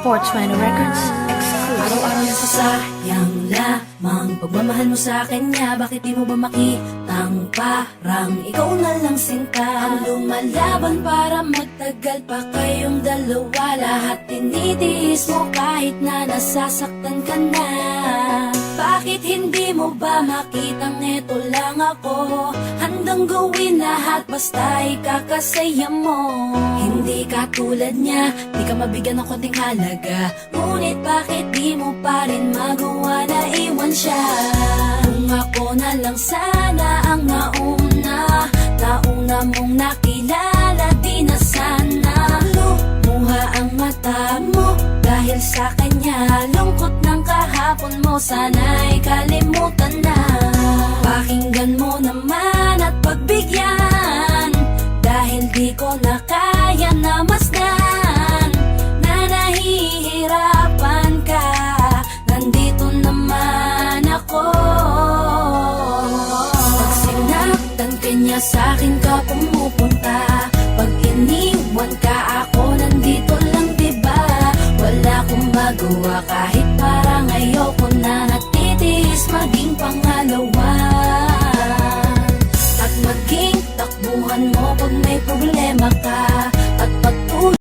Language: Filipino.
420 Records exclusive. Araw-araw nasasayang lamang pagmamahal mo sa kanya. Bakit di mo ba makitang parang ikaw na lang sinta ang lumalaban para magtagal pa kayong dalawa? Lahat tinitiis mo kahit na nasasaktan ka na. Bakit hindi mo ba makitang eto lang ako? Handang gawin lahat basta ikakasaya mo. Hindi ka tulad niya, di ka mabigyan ng konting halaga. Ngunit bakit di mo pa rin magawa na iwan siya? Kung ako na lang sana ang nauna mong nakilala, di na sana lumuha ang mata mo dahil sa kanya. Lungkot ng kahapon mo, sana'y kalimutan na. Pakinggan mo naman at pagbigyan, dahil di ko na kaya na masdan na nahihirapan ka. Nandito naman ako. Pag sinaktan ka niya, sa'kin ka pumupunta. Pag iniwan ka, ako nandito lang, diba? Wala akong magawa kahit parang ayoko na. Natitiis maging pangalawa at maging takbuhan mo pag may problema ka.